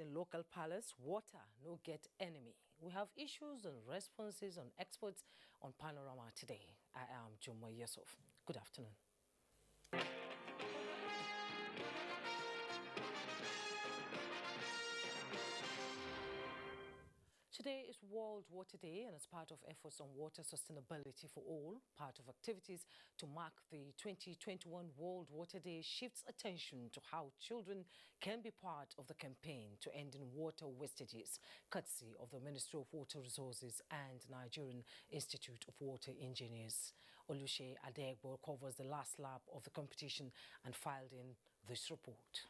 in local palace, water no get enemy. We have issues and responses on experts on Panorama today. I am Jumwa Yusuf. Good afternoon. Today is World Water Day, and as part of efforts on water sustainability for all, part of activities to mark the 2021 World Water Day shifts attention to how children can be part of the campaign to ending water wastages, courtesy of the Ministry of Water Resources and Nigerian Institute of Water Engineers. Olushe Adegbo covers the last lap of the competition and filed in this report.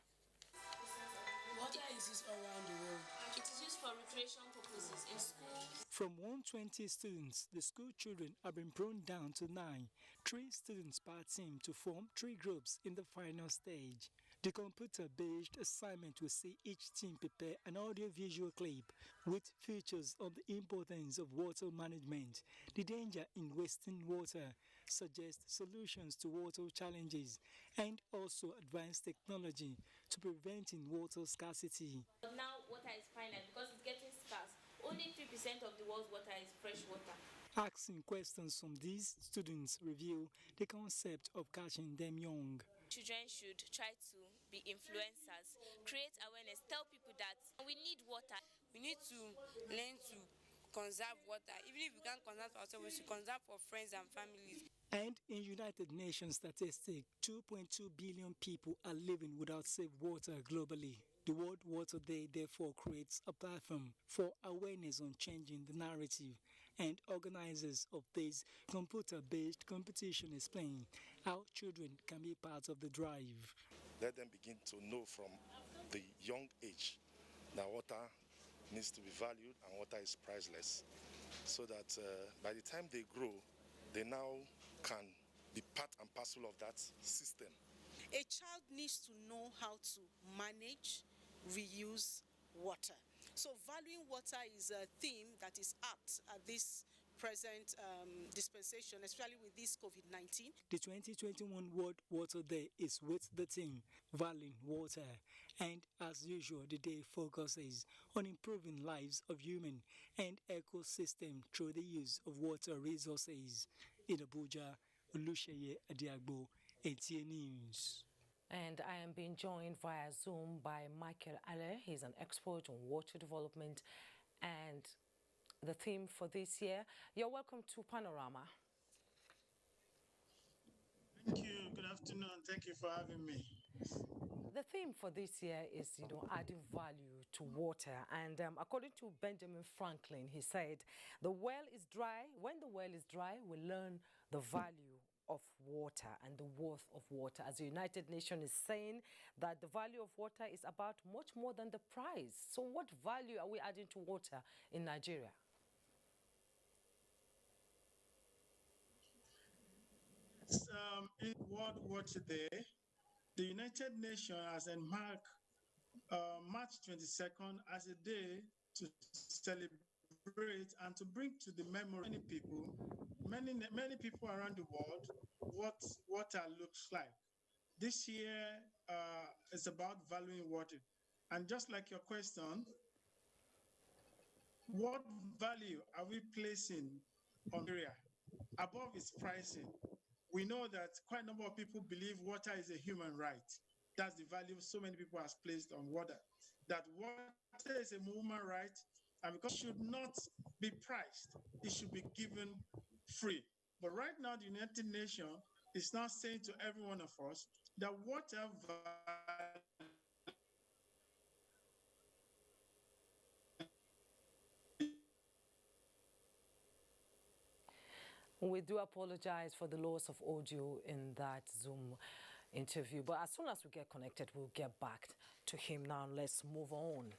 Water is used around the world. It is used for recreation purposes in schools. From 120 students, the school children have been brought down to 9. 3 students per team to form 3 groups in the final stage. The computer-based assignment will see each team prepare an audio-visual clip with features on the importance of water management, the danger in wasting water, suggest solutions to water challenges, and also advanced technology to preventing water scarcity. But now water is finite because it's getting scarce. Only 3% of the world's water is fresh water. Asking questions from these students reveal the concept of catching them young. Children should try to be influencers, create awareness, tell people that we need water. We need to learn to conserve water. Even if we can't conserve for ourselves, we should conserve for friends and families. And in United Nations statistics, 2.2 billion people are living without safe water globally. The World Water Day therefore creates a platform for awareness on changing the narrative, and organizers of this computer-based competition explain how children can be part of the drive. Let them begin to know from the young age that water needs to be valued and water is priceless, so that by the time they grow, they now can be part and parcel of that system. A child needs to know how to manage, reuse water. So valuing water is a theme that is apt at this present dispensation, especially with this COVID-19. The 2021 World Water Day is with the theme Valuing Water, and as usual the day focuses on improving lives of human and ecosystem through the use of water resources. In Abuja, Olushe Adegbo, NTA News. And I am being joined via Zoom by Michael Ale. He's an expert on water development and the theme for this year. You're welcome to Panorama. Thank you. Good afternoon. Thank you for having me. The theme for this year is, adding value to water. And according to Benjamin Franklin, he said, the well is dry. When the well is dry, we learn the value of water and the worth of water. As the United Nations is saying that the value of water is about much more than the price. So what value are we adding to water in Nigeria? In World Water Day, the United Nations has marked March 22nd as a day to celebrate and to bring to the memory many people around the world what water looks like. This year is about valuing water. And just like your question, what value are we placing on area above its pricing? We know that quite a number of people believe water is a human right. That's the value so many people have placed on water. That water is a human right, and because it should not be priced, it should be given free. But right now, the United Nations is now saying to every one of us that water value. We do apologize for the loss of audio in that Zoom interview, but as soon as we get connected, we'll get back to him. Now, let's move on.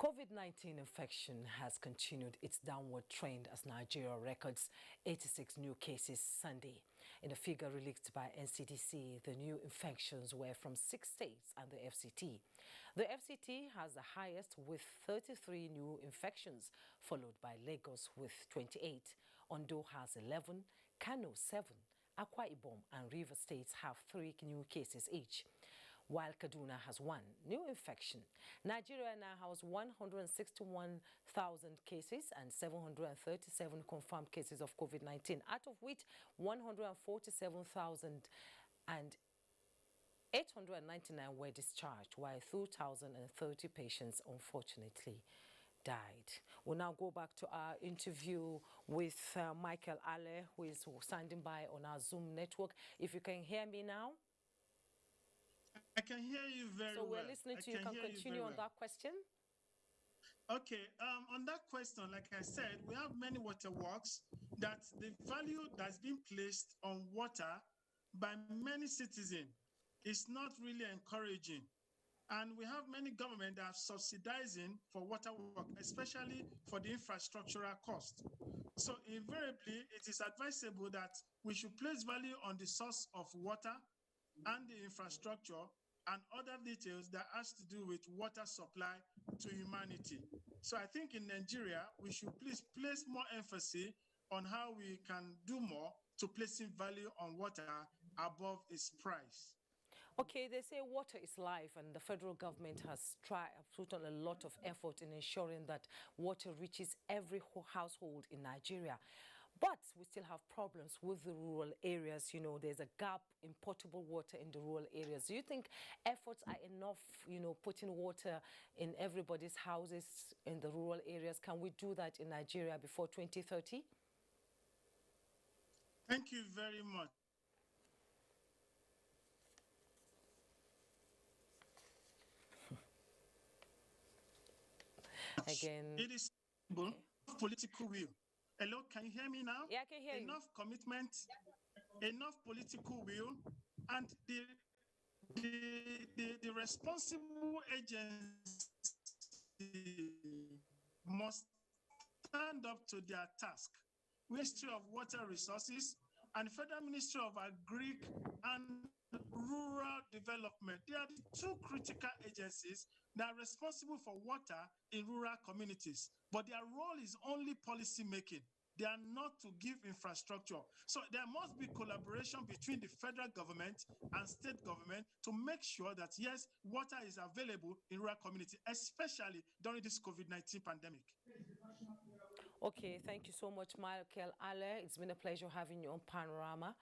COVID-19 infection has continued its downward trend as Nigeria records 86 new cases Sunday. In a figure released by NCDC, the new infections were from 6 states and the FCT. The FCT has the highest with 33 new infections, followed by Lagos with 28. Ondo has 11, Kano 7, Akwa Ibom and River States have 3 new cases each. while Kaduna has 1 new infection. Nigeria now has 161,000 cases and 737 confirmed cases of COVID-19, out of which 147,899 were discharged, while 2,030 patients unfortunately died. We'll now go back to our interview with Michael Ale, who is standing by on our Zoom network. If you can hear me now. I can hear you very well. So we're listening to you. Can continue on that question. Okay, on that question, like I said, we have many waterworks that the value that's been placed on water by many citizens is not really encouraging. And we have many governments that are subsidizing for water work, especially for the infrastructural cost. So invariably, it is advisable that we should place value on the source of water and the infrastructure and other details that has to do with water supply to humanity. So I think in Nigeria, we should please place more emphasis on how we can do more to placing value on water above its price. Okay, they say water is life, and the federal government has put on a lot of effort in ensuring that water reaches every household in Nigeria. But we still have problems with the rural areas. You know, there's a gap in potable water in the rural areas. Do you think efforts are enough, putting water in everybody's houses in the rural areas? Can we do that in Nigeria before 2030? Thank you very much. Again, it is political will. Hello, can you hear me now? Yeah, I can hear enough commitment, enough political will, and the responsible agency must stand up to their task. Ministry of Water Resources and Federal Ministry of Agri and Rural Development. They are the 2 critical agencies that are responsible for water in rural communities, but their role is only policy making. They are not to give infrastructure. So there must be collaboration between the federal government and state government to make sure that, yes, water is available in rural community, especially during this COVID-19 pandemic. Okay, thank you so much, Michael Ale. It's been a pleasure having you on Panorama.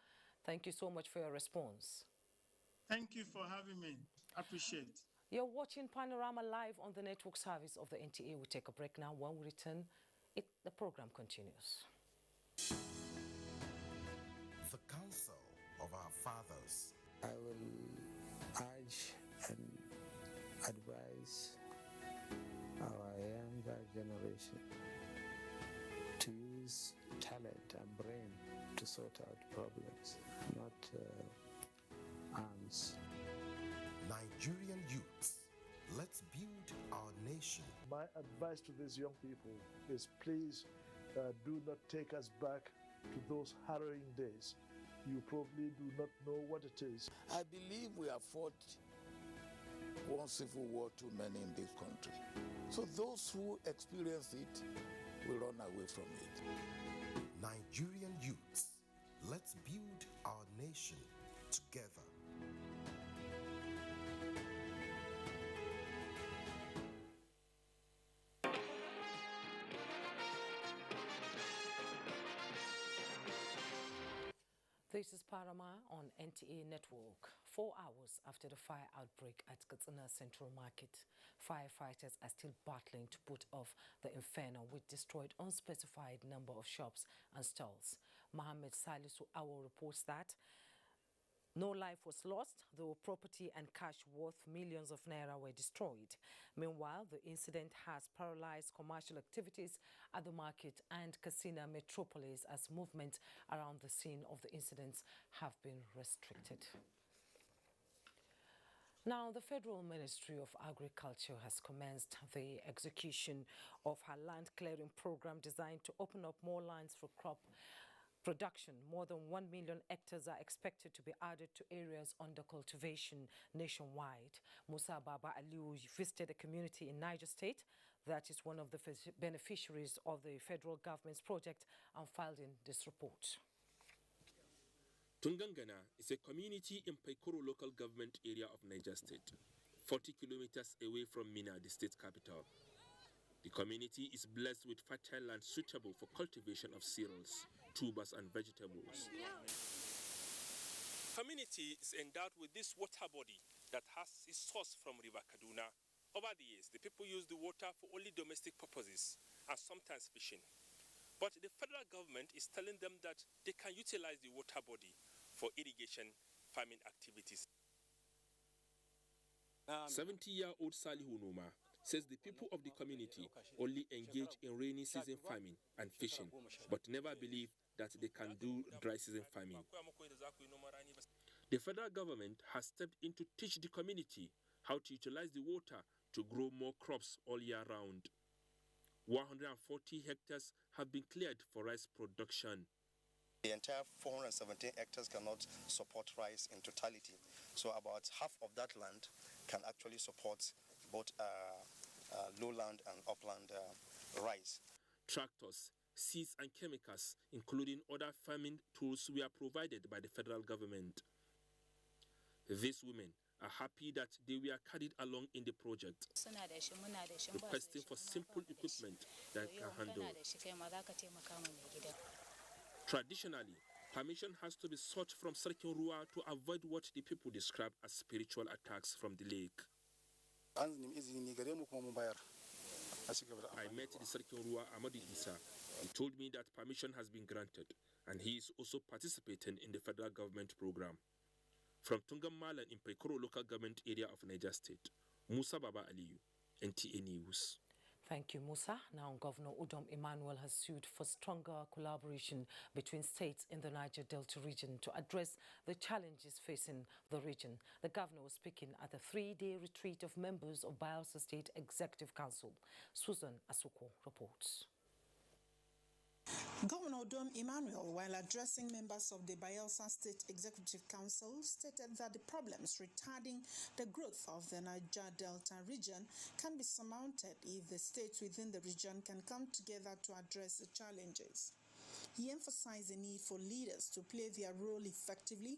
Thank you so much for your response. Thank you for having me. I appreciate it. You're watching Panorama live on the network service of the NTA. We'll take a break now. When we return, the program continues. The counsel of our fathers. I will urge and advise our younger generation to use talent and brain to sort out problems, not arms. Nigerian youths, let's build our nation. My advice to these young people is please do not take us back to those harrowing days. You probably do not know what it is. I believe we have fought one civil war too many in this country. So those who experience it will run away from it. Nigerian youths, let's build our nation together. This is Panorama on NTA Network. 4 hours after the fire outbreak at Katsina Central Market, firefighters are still battling to put off the inferno, which destroyed unspecified number of shops and stalls. Mohammed Salisu Awo reports that no life was lost, though property and cash worth millions of naira were destroyed. Meanwhile, the incident has paralyzed commercial activities at the market and Katsina metropolis as movement around the scene of the incidents have been restricted. Now, the Federal Ministry of Agriculture has commenced the execution of her land clearing program designed to open up more lands for crop production. More than 1 million hectares are expected to be added to areas under cultivation nationwide. Musa Baba Aliu visited a community in Niger State that is one of the beneficiaries of the federal government's project and filed in this report. Tungangana is a community in Paikoro local government area of Niger State, 40 kilometers away from Mina, the state capital. The community is blessed with fertile land suitable for cultivation of cereals, tubers and vegetables. The community is endowed with this water body that has its source from River Kaduna. Over the years, the people use the water for only domestic purposes and sometimes fishing. But the federal government is telling them that they can utilize the water body for irrigation farming activities. 70-year-old Salihu Numa says the people of the community only engage in rainy season farming and fishing, but never believe that they can do dry season farming. The federal government has stepped in to teach the community how to utilize the water to grow more crops all year round. 140 hectares have been cleared for rice production. The entire 417 hectares cannot support rice in totality. So about half of that land can actually support both lowland and upland rice. Tractors, seeds and chemicals, including other farming tools, were provided by the federal government. These women are happy that they were carried along in the project, requesting for simple equipment that can handle. Traditionally, permission has to be sought from Sarkin Ruwa to avoid what the people describe as spiritual attacks from the lake. I met the Sarkin Ruwa Amadi Isa. He told me that permission has been granted and he is also participating in the federal government program. From Tungamalan in Paikoro local government area of Niger State, Musa Baba Aliyu, NTA News. Thank you, Musa. Now, Governor Udom Emmanuel has sued for stronger collaboration between states in the Niger Delta region to address the challenges facing the region. The governor was speaking at a 3-day retreat of members of Bayelsa State Executive Council. Susan Asuko reports. Governor Udom Emmanuel, while addressing members of the Bayelsa State Executive Council, stated that the problems retarding the growth of the Niger Delta region can be surmounted if the states within the region can come together to address the challenges. He emphasized the need for leaders to play their role effectively,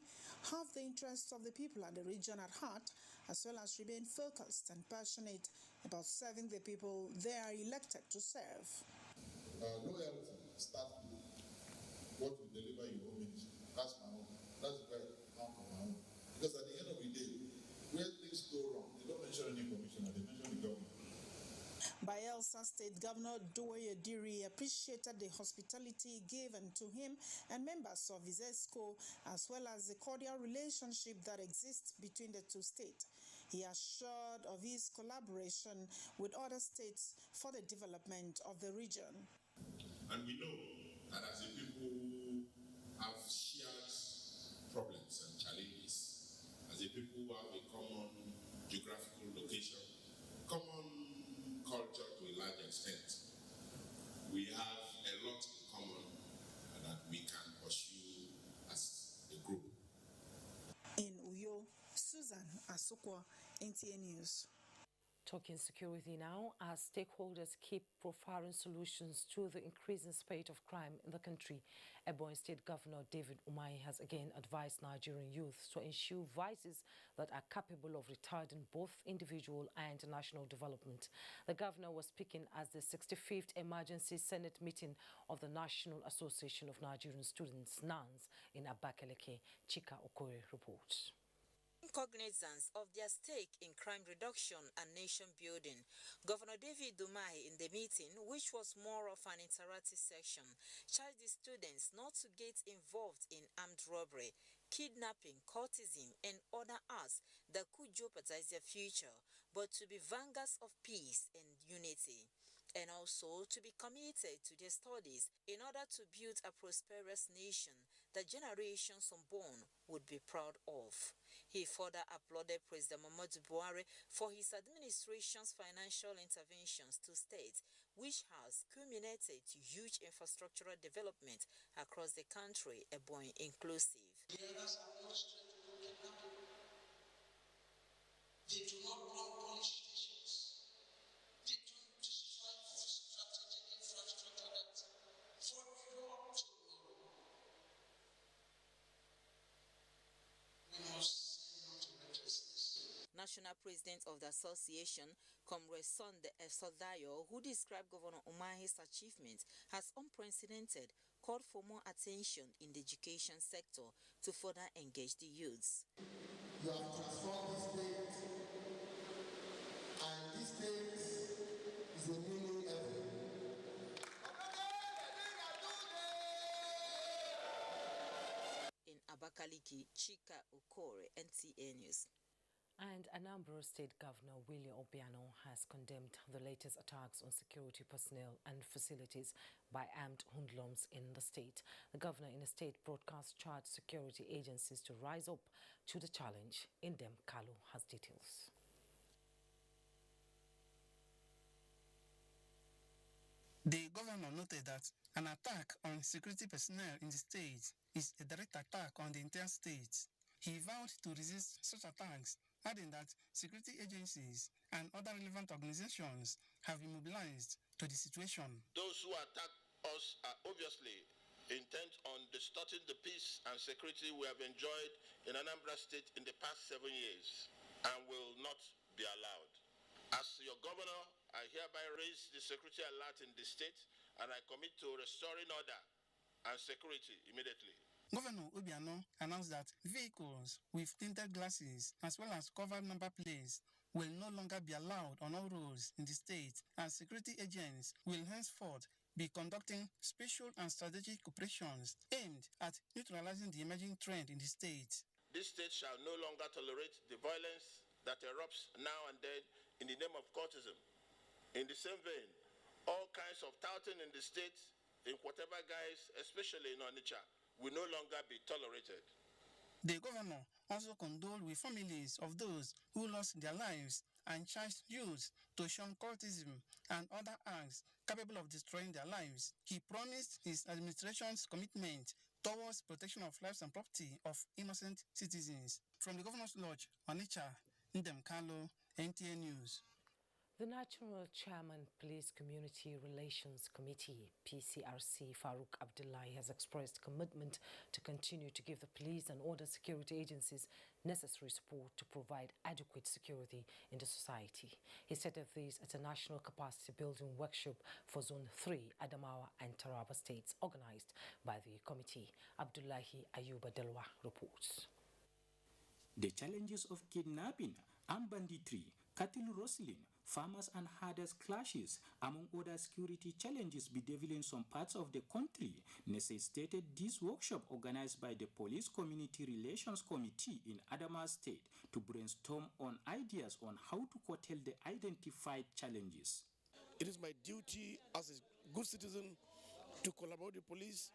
have the interests of the people and the region at heart, as well as remain focused and passionate about serving the people they are elected to serve. Loyalty start with what you deliver your homage. That's my own. That's where I come from my own. Because at the end of the day, where things go wrong, they don't mention any commissioner, they mention the government. Bayelsa State Governor Doye Diri appreciated the hospitality given to him and members of his ESCO, as well as the cordial relationship that exists between the two states. He assured of his collaboration with other states for the development of the region. And we know that as a people who have shared problems and challenges, as a people who have a common geographical location, common culture to a large extent, we have a lot in common that we can pursue as a group. In Uyo, Susan Asukwa, NTA News. Talking security now, as stakeholders keep profiling solutions to the increasing spate of crime in the country, Ebonyi State Governor David Umahi has again advised Nigerian youth to eschew vices that are capable of retarding both individual and national development. The governor was speaking at the 65th Emergency Senate meeting of the National Association of Nigerian Students, NANS, in Abakaliki. Chika Okoye reports. Cognizance of their stake in crime reduction and nation building, Governor David Umahi in the meeting, which was more of an interactive session, charged the students not to get involved in armed robbery, kidnapping, cultism, and other acts that could jeopardize their future, but to be vanguards of peace and unity, and also to be committed to their studies in order to build a prosperous nation that generations unborn would be proud of. He further applauded President Muhammadu Buhari for his administration's financial interventions to states, which has culminated to huge infrastructural development across the country, Ebonyi inclusive. The others have no strength to kidnap people. They do not run police stations. They don't destroy strategic infrastructure that for Europe to president of the association, Comrade Sonde Esodayo, who described Governor Umahi's achievement as unprecedented, called for more attention in the education sector to further engage the youths. You have transformed this state, and this state is a new level. In Abakaliki, Chika Okore, NTA News. And Anambra State Governor Willie Obiano has condemned the latest attacks on security personnel and facilities by armed hoodlums in the state. The governor in a state broadcast charged security agencies to rise up to the challenge. Indem Kalu has details. The governor noted that an attack on security personnel in the state is a direct attack on the entire state. He vowed to resist such attacks, adding that security agencies and other relevant organizations have been mobilized to the situation. Those who attack us are obviously intent on distorting the peace and security we have enjoyed in Anambra State in the past 7 years and will not be allowed. As your governor, I hereby raise the security alert in the state and I commit to restoring order and security immediately. Governor Obiano announced that vehicles with tinted glasses as well as covered number plates will no longer be allowed on all roads in the state, and security agents will henceforth be conducting special and strategic operations aimed at neutralizing the emerging trend in the state. This state shall no longer tolerate the violence that erupts now and then in the name of courtism. In the same vein, all kinds of touting in the state, in whatever guise, especially in Onitsha, will no longer be tolerated. The governor also condoled with families of those who lost their lives and charged youths to shun cultism and other acts capable of destroying their lives. He promised his administration's commitment towards protection of lives and property of innocent citizens. From the Governor's Lodge, Onitsha, Ndem Kalo, NTA News. The National Chairman, Police Community Relations Committee, PCRC, Farouk Abdullahi, has expressed commitment to continue to give the police and other security agencies necessary support to provide adequate security in the society. He said of this at a national capacity building workshop for Zone 3, Adamawa and Taraba states, organized by the committee. Abdullahi Ayuba Delwa reports. The challenges of kidnapping and banditry, cattle rustling, farmers and herders clashes, among other security challenges bedeviling some parts of the country, necessitated this workshop organized by the Police Community Relations Committee in Adamawa State to brainstorm on ideas on how to curtail the identified challenges. It is my duty as a good citizen to collaborate with the police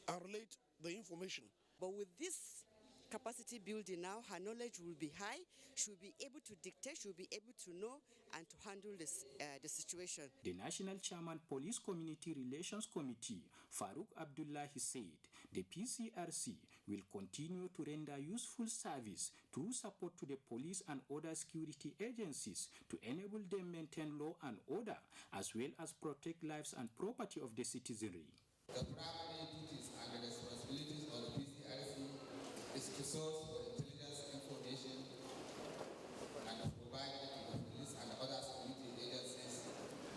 and relate the information. But with this capacity building now, her knowledge will be high, she'll be able to dictate, she'll be able to know and to handle this, the situation. The National Chairman Police Community Relations Committee, Farouk Abdullahi, said the PCRC will continue to render useful service through support to the police and other security agencies to enable them maintain law and order as well as protect lives and property of the citizenry. The primary duties and the responsibilities of the PCRC is to source for intelligence information and to provide it to the police and other security agencies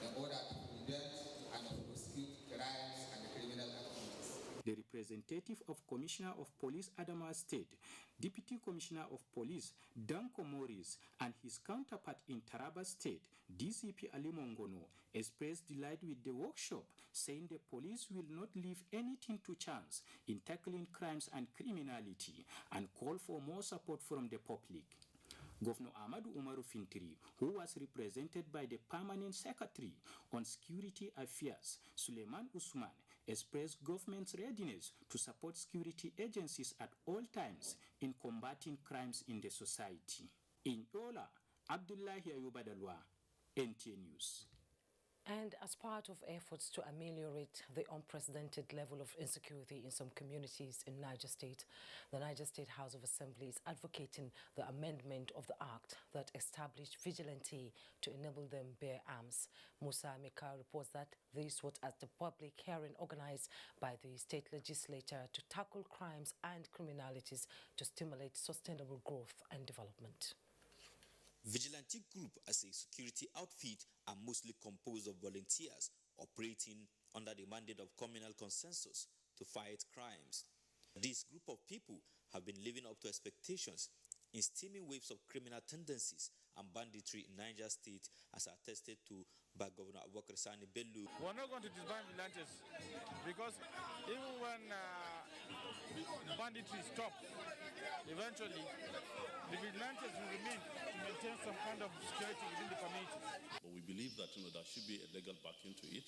in order to prevent and prosecute crimes and criminal activities. The representative of Commissioner of Police Adamawa State, Deputy Commissioner of Police Danko Morris, and his counterpart in Taraba State, DCP Ali Mongono, expressed delight with the workshop, saying the police will not leave anything to chance in tackling crimes and criminality, and call for more support from the public. Governor Ahmadu Umaru Fintiri, who was represented by the Permanent Secretary on Security Affairs, Suleiman Usman, expressed government's readiness to support security agencies at all times in combating crimes in the society. In Yola, Abdullahi Ayuba Dalwa, NTA News. And as part of efforts to ameliorate the unprecedented level of insecurity in some communities in Niger State, the Niger State House of Assembly is advocating the amendment of the act that established vigilante to enable them bear arms. Musa Mika reports that this was at the public hearing organized by the state legislature to tackle crimes and criminalities to stimulate sustainable growth and development. Vigilante group as a security outfit are mostly composed of volunteers operating under the mandate of communal consensus to fight crimes. This group of people have been living up to expectations in steaming waves of criminal tendencies and banditry in Niger State, as attested to by Governor Abubakar Sani Bello. We're not going to disband vigilantes because even when banditry stops, eventually the vigilantes will remain to maintain some kind of security within the community. But we believe that there should be a legal backing to it,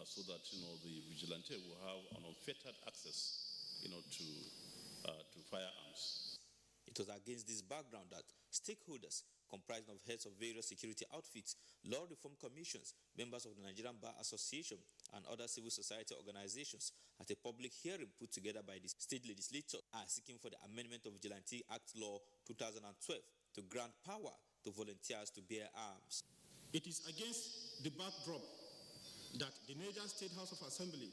so that the vigilante will have an unfettered access, to firearms. It was against this background that stakeholders comprising of heads of various security outfits, law reform commissions, members of the Nigerian Bar Association, and other civil society organizations at a public hearing put together by the state legislature are seeking for the amendment of Vigilante Act Law 2012 to grant power to volunteers to bear arms. It is against the backdrop that the Niger State House of Assembly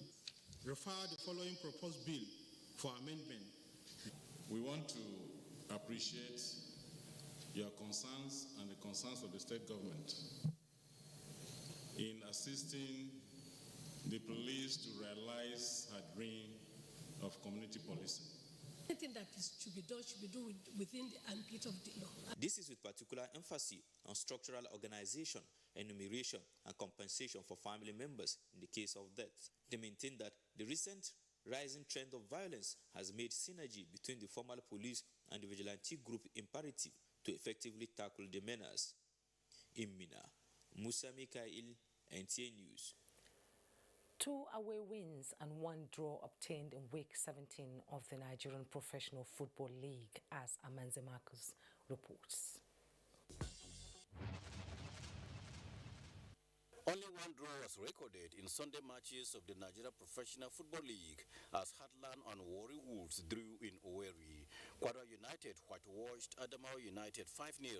referred the following proposed bill for amendment. We want to appreciate your concerns and the concerns of the state government in assisting the police to realize her dream of community policing. Anything that should be done within the ambit of the law. This is with particular emphasis on structural organization, enumeration, and compensation for family members in the case of death. They maintain that the recent rising trend of violence has made synergy between the formal police and the vigilante group imperative to effectively tackle the menace. In Mina, Musa Mikael, NTA News. 2 away wins and 1 draw obtained in week 17 of the Nigerian Professional Football League, as Amanze Marcus reports. Only 1 draw was recorded in Sunday matches of the Nigeria Professional Football League as Heartland and Warri Wolves drew in Owerri. Quadra United whitewashed Adamawa United 5-0,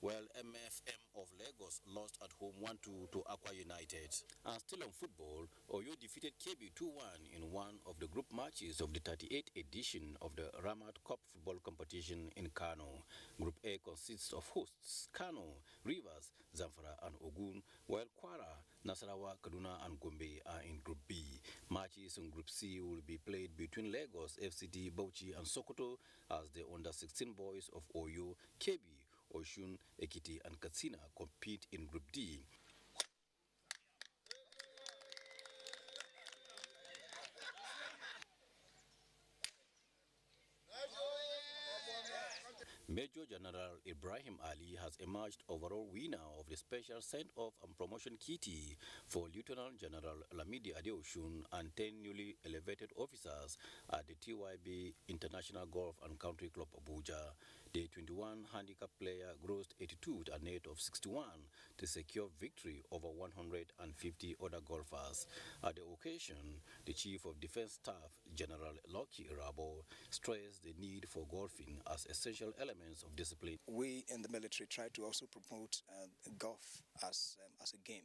while MFM of Lagos lost at home 1-2 to Aqua United. And still on football, Oyo defeated KB 2-1 in one of the group matches of the 38th edition of the Ramat Cup football competition in Kano. Group A consists of hosts Kano, Rivers, Zamfara and Ogun, while Kwara, Nasarawa, Kaduna and Gombe are in Group B. Matches in Group C will be played between Lagos, FCT, Bauchi and Sokoto as the under-16 boys of Oyo, Kebbi, Oshun, Ekiti and Katsina compete in Group D. Major General Ibrahim Ali has emerged overall winner of the special send-off and promotion kitty for Lieutenant General Lamidi Adeoshun and 10 newly elevated officers at the TYB International Golf and Country Club Abuja. The 21 handicap player grossed 82 with a net of 61 to secure victory over 150 other golfers. At the occasion, the Chief of Defense Staff, General Lucky Rabo, stressed the need for golfing as essential elements of discipline. We in the military try to also promote golf as a game.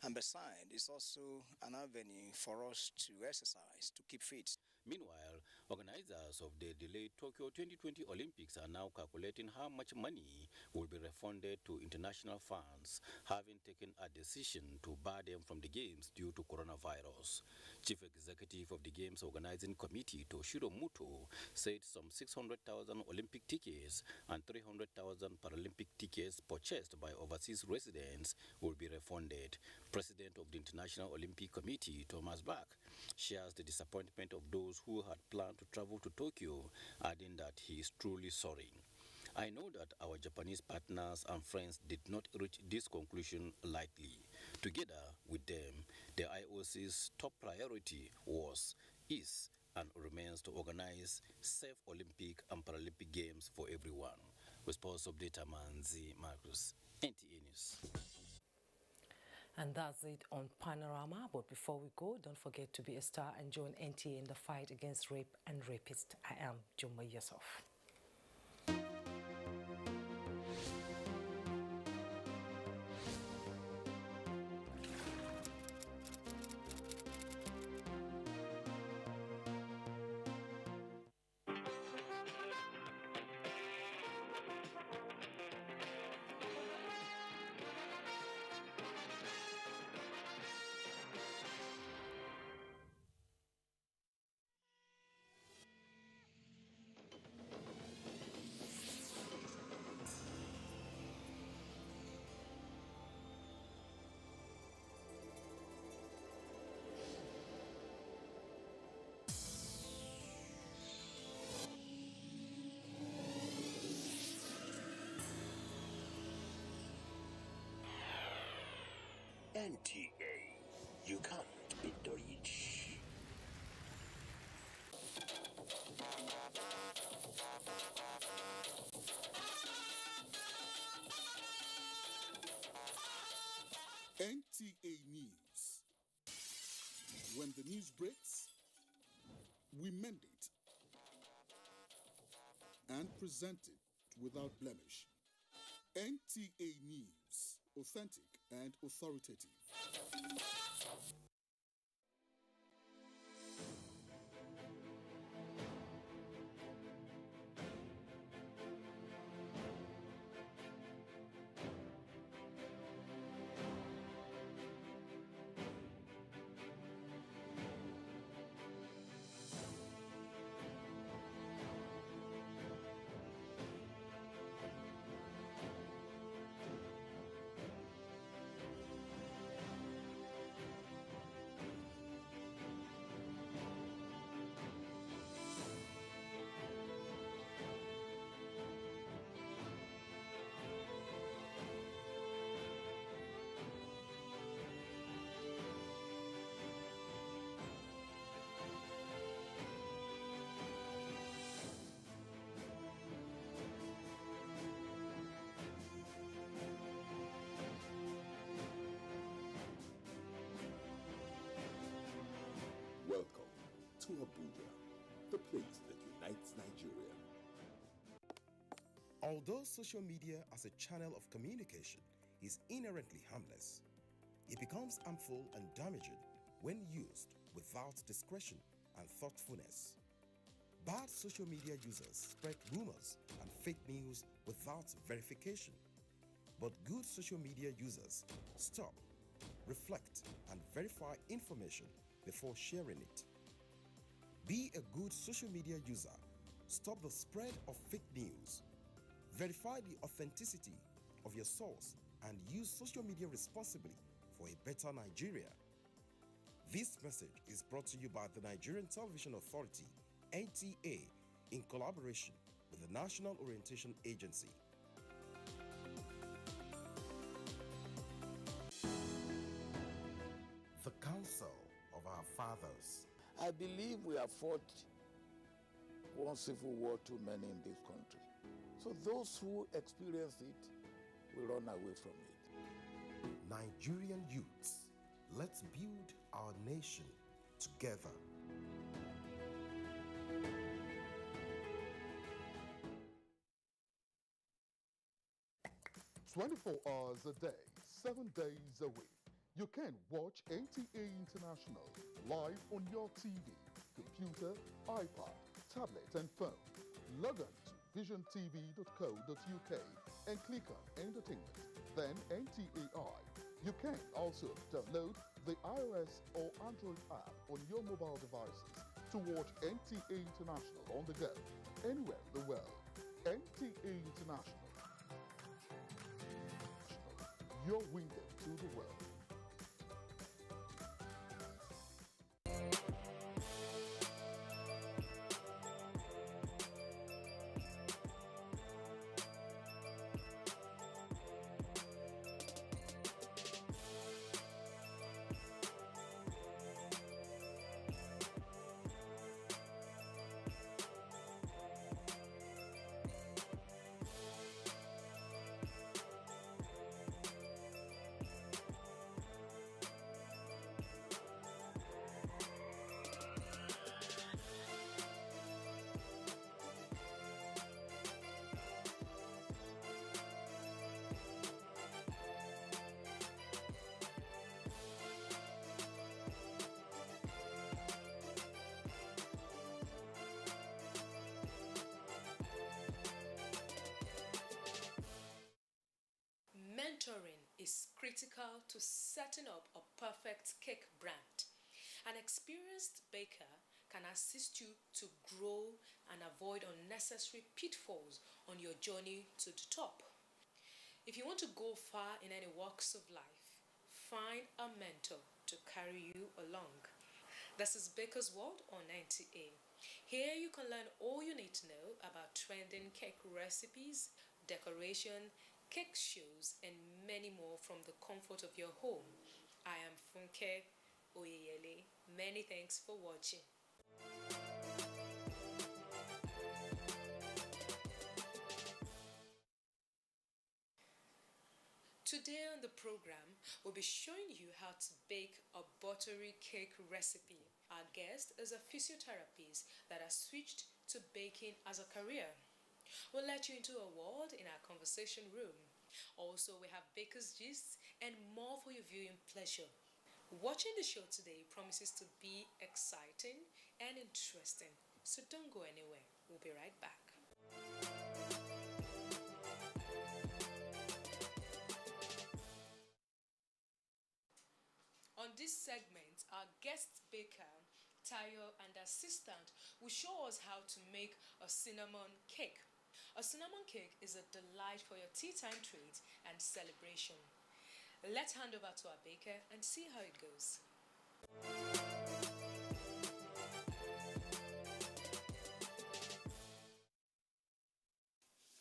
And besides, it's also an avenue for us to exercise, to keep fit. Meanwhile, organizers of the delayed Tokyo 2020 Olympics are now calculating how much money will be refunded to international funds, having taken a decision to bar them from the Games due to coronavirus. Chief Executive of the Games Organizing Committee, Toshiro Muto, said some 600,000 Olympic tickets and 300,000 Paralympic tickets purchased by overseas residents will be refunded. President of the International Olympic Committee, Thomas Bach, shares the disappointment of those who had planned to travel to Tokyo, adding that he is truly sorry. I know that our Japanese partners and friends did not reach this conclusion lightly. Together with them, the IOC's top priority was, is, and remains to organize safe Olympic and Paralympic Games for everyone. With sports update, Amanze Marcus, NTA News. And that's it on Panorama. But before we go, don't forget to be a star and join NTA in the fight against rape and rapists. I am Juma Yusuf. NTA, you can't beat the reach. NTA News. When the news breaks, we mend it and present it without blemish. NTA News, authentic and authoritative. Welcome to Abuja, the place that unites Nigeria. Although social media as a channel of communication is inherently harmless, it becomes harmful and damaging when used without discretion and thoughtfulness. Bad social media users spread rumors and fake news without verification. But good social media users stop, reflect, and verify information before sharing it. Be a good social media user. Stop the spread of fake news. Verify the authenticity of your source and use social media responsibly for a better Nigeria. This message is brought to you by the Nigerian Television Authority, NTA, in collaboration with the National Orientation Agency. The Council of Our Fathers. I believe we have fought one civil war too many in this country. So those who experience it will run away from it. Nigerian youths, let's build our nation together. "24 hours a day, 7 days a week. You can watch NTA International live on your TV, computer, iPad, tablet and phone. Log on to visiontv.co.uk and click on Entertainment, then NTAI. You can also download the iOS or Android app on your mobile devices to watch NTA International on the go, anywhere in the world. NTA International, your window to the world. Mentoring is critical to setting up a perfect cake brand. An experienced baker can assist you to grow and avoid unnecessary pitfalls on your journey to the top. If you want to go far in any walks of life, find a mentor to carry you along. This is Baker's World on NTA. Here you can learn all you need to know about trending cake recipes, decoration, cake shows, and many more from the comfort of your home. Ronke Oyeyele. Many thanks for watching. Today on the program, we'll be showing you how to bake a buttery cake recipe. Our guest is a physiotherapist that has switched to baking as a career. We'll let you into a world in our conversation room. Also, we have baker's gist and more for your viewing pleasure. Watching the show today promises to be exciting and interesting, so don't go anywhere. We'll be right back. On this segment, our guest baker, Tayo, and assistant will show us how to make a cinnamon cake. A cinnamon cake is a delight for your tea time treat and celebration. Let's hand over to our baker and see how it goes.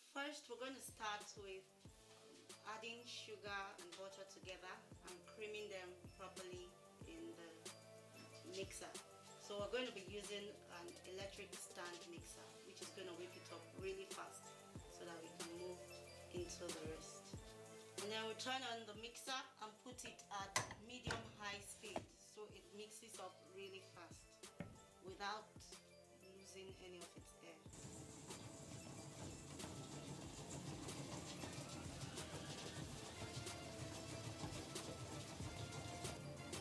First, we're going to start with adding sugar and butter together and creaming them properly in the mixer. So we're going to be using an electric stand mixer, which is going to whip it up really fast so that we can move into the rest. And then we turn on the mixer and put it at medium-high speed so it mixes up really fast without losing any of its air.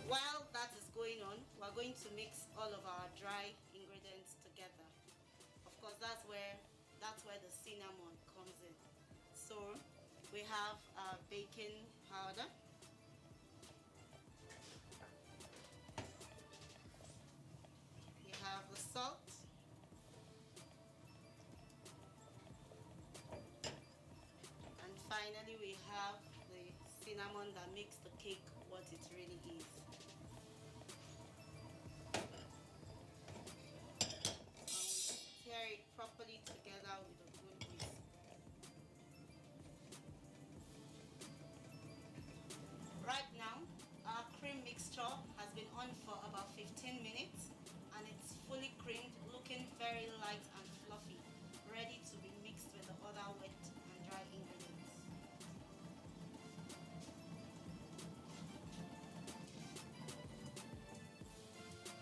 While that is going on, we're going to mix all of our dry ingredients together. Of course, that's where the cinnamon comes in. So we have our baking powder. We have the salt. And finally, we have the cinnamon that makes the cake what it really is. Stir it properly together with a good whisk. Right now, our cream mixture has been on for about 15 minutes and it's fully creamed, looking very light and fluffy, ready to be mixed with the other wet and dry ingredients.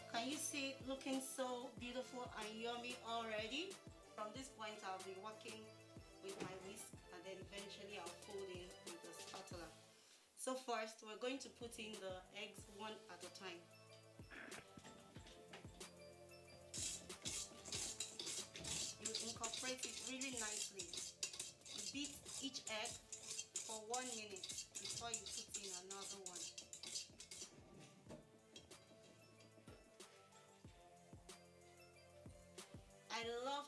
Can you see it looking so beautiful and yummy already? From this point, I'll be working with my whisk and then eventually I'll fold in with the spatula. So first, we're going to put in the eggs one at a time. You incorporate it really nicely. You beat each egg for 1 minute before you put in another one. I love